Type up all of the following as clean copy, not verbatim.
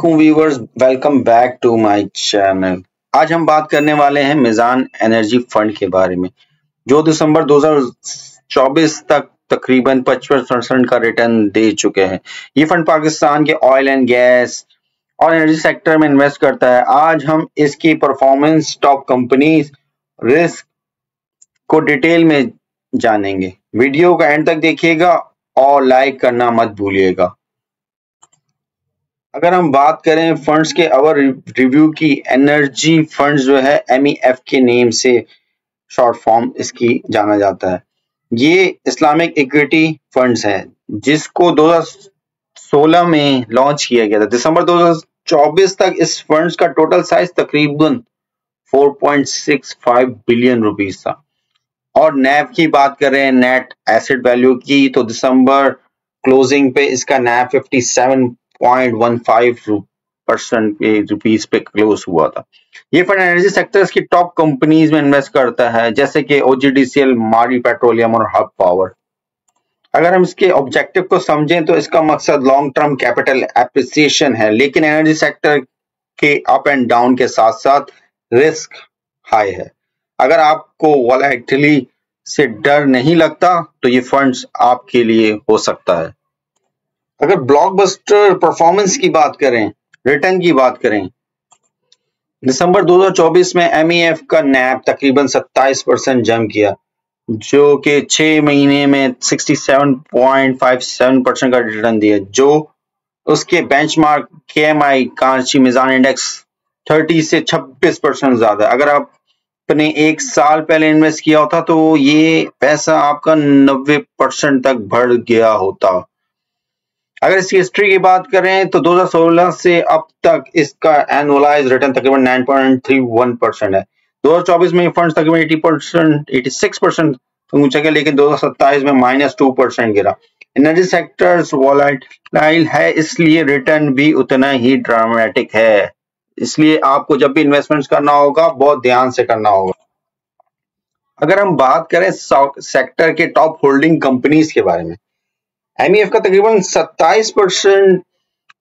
वालेकुम viewers, welcome back to my channel. आज हम बात करने वाले हैं मिजान एनर्जी फंड के बारे में, जो दिसंबर 2024 तक तकरीबन 55% का रिटर्न दे चुके हैं। ये फंड पाकिस्तान के ऑयल एंड गैस और एनर्जी सेक्टर में इन्वेस्ट करता है। आज हम इसकी परफॉर्मेंस, टॉप कंपनीज, रिस्क को डिटेल में जानेंगे। वीडियो का एंड तक देखिएगा और लाइक करना मत भूलिएगा। अगर हम बात करें फंड्स के अवर रिव्यू की, एनर्जी फंड्स जो है MEF के नेम से शॉर्ट फॉर्म इसकी जाना जाता है। ये इस्लामिक इक्विटी फंड्स हैं जिसको 2016 में लॉन्च किया गया था। दिसंबर 2024 तक इस फंड्स का टोटल साइज तकरीबन 4.65 बिलियन रुपीस था। और नैव की बात करें, नेट एसेट वैल्यू की, तो दिसंबर क्लोजिंग पे इसका नैव 57.15% रुपीस पे क्लोज हुआ था। ये फंड एनर्जी सेक्टर्स की टॉप कंपनीज में इन्वेस्ट करता है, जैसे कि OGDCL, मारी पेट्रोलियम और हब पावर। अगर हम इसके ऑब्जेक्टिव को समझें तो इसका मकसद लॉन्ग टर्म कैपिटल एप्रिसिएशन है, लेकिन एनर्जी सेक्टर के अप एंड डाउन के साथ साथ रिस्क हाई है। अगर आपको वोलेटिलिटी से डर नहीं लगता तो ये फंड्स आपके लिए हो सकता है। अगर ब्लॉकबस्टर परफॉर्मेंस की बात करें, रिटर्न की बात करें, दिसंबर 2024 में MEF का नैब तकरीबन 27% जंप किया, जो कि 6 महीने में 67.57% का रिटर्न दिया, जो उसके बेंचमार्क KMI कराची मिजान इंडेक्स 30 से 26% ज्यादा। अगर आपने एक साल पहले इन्वेस्ट किया होता तो ये पैसा आपका 90% तक बढ़ गया होता। अगर इसकी हिस्ट्री की बात करें तो 2016 से अब तक इसका एनुअलाइज रिटर्न तकरीबन 9.31% है। 2024 में फंड तकरीबन 86% ऊंचा गया, लेकिन 2027 में -2% गिरा। एनर्जी सेक्टर्स वोलेटाइल है, इसलिए रिटर्न भी उतना ही ड्रामेटिक है। इसलिए आपको जब भी इन्वेस्टमेंट्स करना होगा बहुत ध्यान से करना होगा। अगर हम बात करें सेक्टर के टॉप होल्डिंग कंपनीज के बारे में, MEF का तकरीबन 27%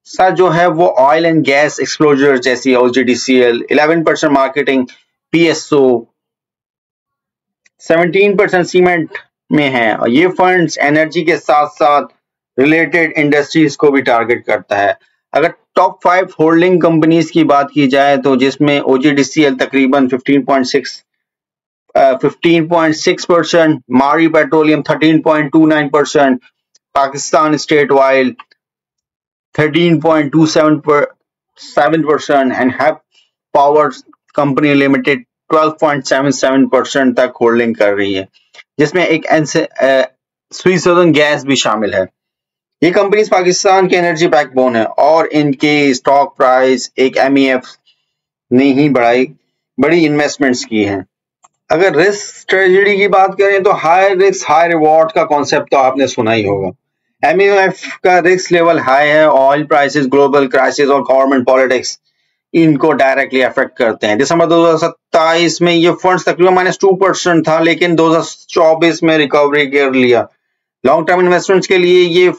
सा जो है वो ऑयल एंड गैस एक्सप्लोजर जैसी OGDCL, 11% मार्केटिंग PSO, 17% सीमेंट में है। और ये फंड्स एनर्जी के साथ साथ रिलेटेड इंडस्ट्रीज को भी टारगेट करता है। अगर टॉप 5 होल्डिंग कंपनीज की बात की जाए तो जिसमें OGDCL तकरीबन 15.6%, मारी petroleum 13.29%, Pakistan state oil 13.27% and hub power company limited 12.77% तक होल्डिंग कर रही है, जिसमें एक स्वीट सदर्न गैस भी शामिल है। ये कंपनीज पाकिस्तान के एनर्जी बैकबोन है और इनके स्टॉक प्राइस एक MEF ने ही बड़ी इन्वेस्टमेंट्स की हैं। अगर रिस्क स्ट्रेटजी की बात करें तो हाई रिस्क हाई रिवॉर्ड का कॉन्सेप्ट तो आपने सुना ही होगा। MEF का रिस्क लेवल हाई है। ऑयल प्राइसेस, ग्लोबल क्राइसिस और गवर्नमेंट पॉलिटिक्स इनको डायरेक्टली अफेक्ट करते हैं। दिसंबर 2027 में ये फंड्स तकरीबन -2% था, लेकिन 2024 में रिकवरी कर लिया। लॉन्ग टर्म इन्वेस्टमेंट्स के लिए ये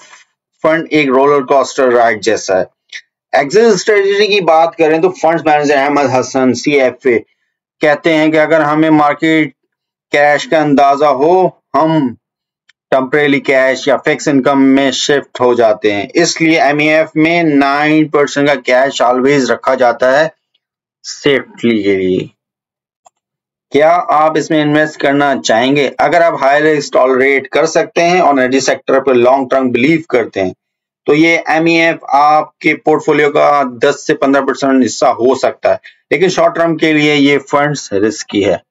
फंड एक रोलर कोस्टर राइड जैसा है। एग्जिट स्ट्रेटजी की बात करें तो funds manager Ahmed Hasan CFA कहते हैं कि अगर हमें मार्केट कैश का अंदाजा हो, हम टेम्परेरी कैश या फिक्स इनकम में शिफ्ट हो जाते हैं। इसलिए MEF में 9% का कैश ऑलवेज रखा जाता है सेफ्टी के लिए। क्या आप इसमें इन्वेस्ट करना चाहेंगे? अगर आप हाई रिस्क टॉलरेट कर सकते हैं और एनर्जी सेक्टर पर लॉन्ग टर्म बिलीव करते हैं तो ये MEF आपके पोर्टफोलियो का 10 से 15% हिस्सा हो सकता है, लेकिन शॉर्ट टर्म के लिए ये फंड्स रिस्की है।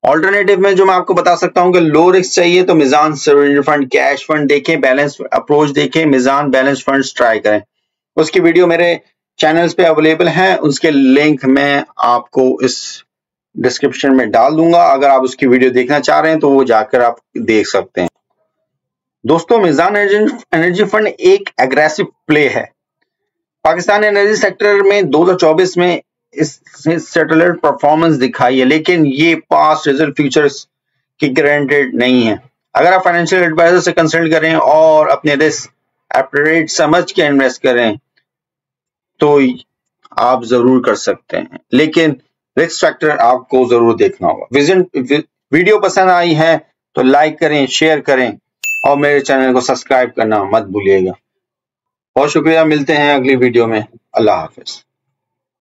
ऑल्टरनेटिव में जो मैं आपको बता सकता हूं कि लो रिस्क चाहिए तो मिजान सरेंडर फंड, कैश फंड देखें, बैलेंस अप्रोच देखें, मिजान बैलेंस फंड्स ट्राई करें। उसकी वीडियो मेरे चैनल्स पे अवेलेबल है, उसके लिंक मैं आपको इस डिस्क्रिप्शन में डाल दूंगा। अगर आप उसकी वीडियो देखना चाह रहे हैं तो वो जाकर आप देख सकते हैं। दोस्तों, मिजान एनर्जी फंड एक एग्रेसिव प्ले है। पाकिस्तान एनर्जी सेक्टर में 2024 में इसने सेटलर परफॉर्मेंस दिखाई है, लेकिन ये पास्ट रिजल्ट फ्यूचर्स की गारंटेड नहीं है। अगर आप फाइनेंशियल एडवाइजर से कंसल्ट करें और अपने रिस्क एप्रेट समझ के इन्वेस्ट करें तो आप जरूर कर सकते हैं, लेकिन रिस्क फैक्टर आपको जरूर देखना होगा। वीडियो पसंद आई है तो लाइक करें, शेयर करें और मेरे चैनल को सब्सक्राइब करना मत भूलिएगा। बहुत शुक्रिया, मिलते हैं अगली वीडियो में। अल्लाह हाफिज।